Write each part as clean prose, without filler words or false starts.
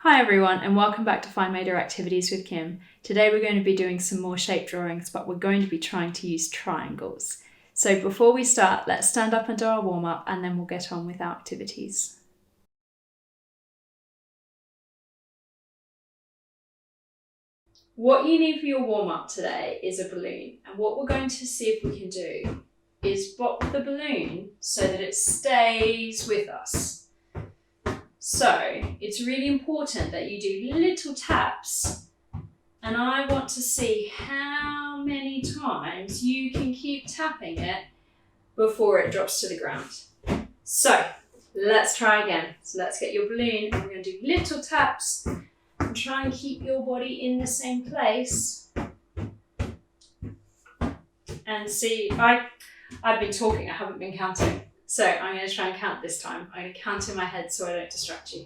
Hi everyone and welcome back to Find Major Activities with Kim. Today we're going to be doing some more shape drawings, but we're going to be trying to use triangles. So before we start, let's stand up and do our warm-up and then we'll get on with our activities. What you need for your warm-up today is a balloon, and what we're going to see if we can do is pop the balloon so that it stays with us. So it's really important that you do little taps, and I want to see how many times you can keep tapping it before it drops to the ground. So let's try again. So let's get your balloon and we're going to do little taps and try and keep your body in the same place. And see, I've been talking, I haven't been counting. So I'm going to try and count this time. I'm going to count in my head so I don't distract you.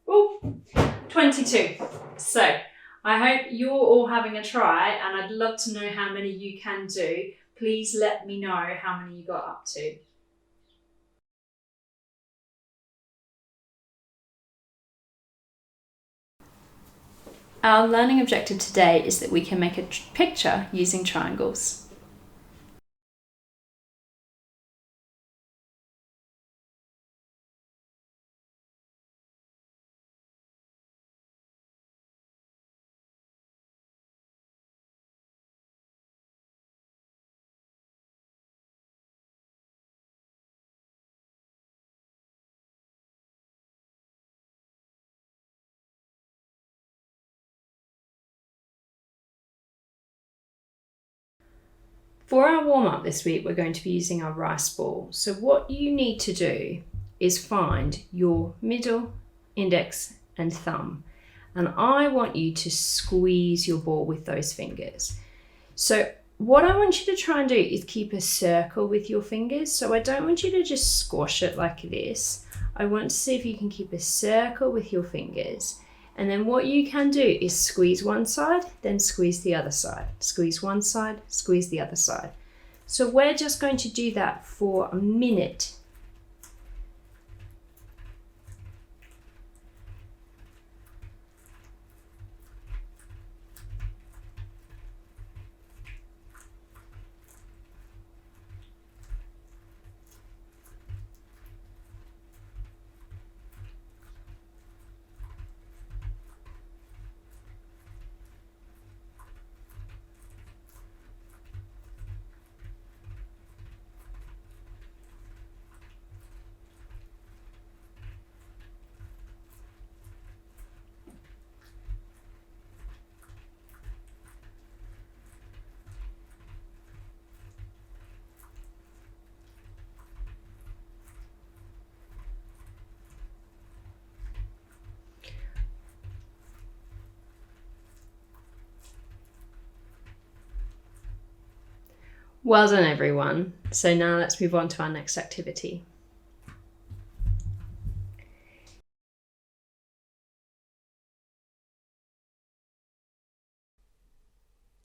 Oh, 22. So I hope you're all having a try, and I'd love to know how many you can do. Please let me know how many you got up to. Our learning objective today is that we can make a picture using triangles. For our warm-up this week, we're going to be using our rice ball. So what you need to do is find your middle, index and thumb. And I want you to squeeze your ball with those fingers. So what I want you to try and do is keep a circle with your fingers. So I don't want you to just squash it like this. I want to see if you can keep a circle with your fingers. And then what you can do is squeeze one side, then squeeze the other side. Squeeze one side, squeeze the other side. So we're just going to do that for a minute. Well done everyone. So now let's move on to our next activity.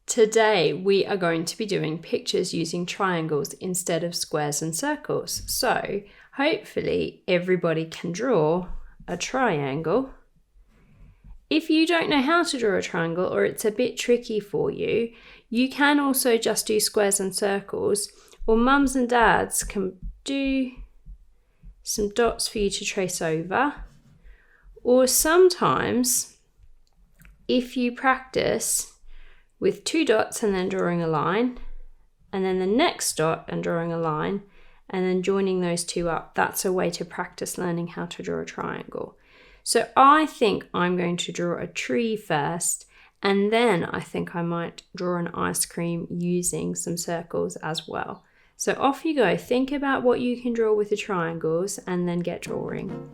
Today we are going to be doing pictures using triangles instead of squares and circles. So hopefully everybody can draw a triangle. If you don't know how to draw a triangle or it's a bit tricky for you, you can also just do squares and circles, or mums and dads can do some dots for you to trace over. Or sometimes, if you practice with 2 dots and then drawing a line, and then the next dot and drawing a line, and then joining those two up, that's a way to practice learning how to draw a triangle. So I think I'm going to draw a tree first, and then I think I might draw an ice cream using some circles as well. So off you go, think about what you can draw with the triangles and then get drawing.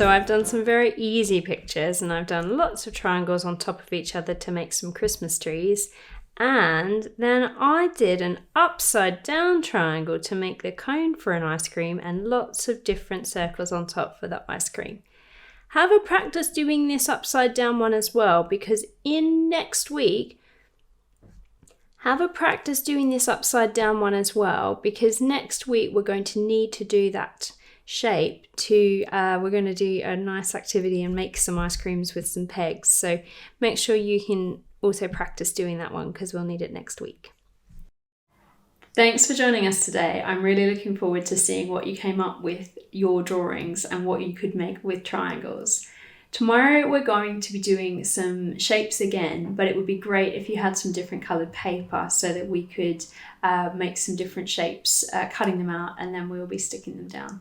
So I've done some very easy pictures, and I've done lots of triangles on top of each other to make some Christmas trees. And then I did an upside down triangle to make the cone for an ice cream, and lots of different circles on top for the ice cream. Have a practice doing this upside down one as well, because in next week, have a practice doing this upside down one as well, because next week we're going to need to do that shape to, we're going to do a nice activity and make some ice creams with some pegs. So make sure you can also practice doing that one because we'll need it next week. Thanks for joining us today. I'm really looking forward to seeing what you came up with your drawings and what you could make with triangles. Tomorrow we're going to be doing some shapes again, but it would be great if you had some different coloured paper so that we could make some different shapes, cutting them out, and then we'll be sticking them down.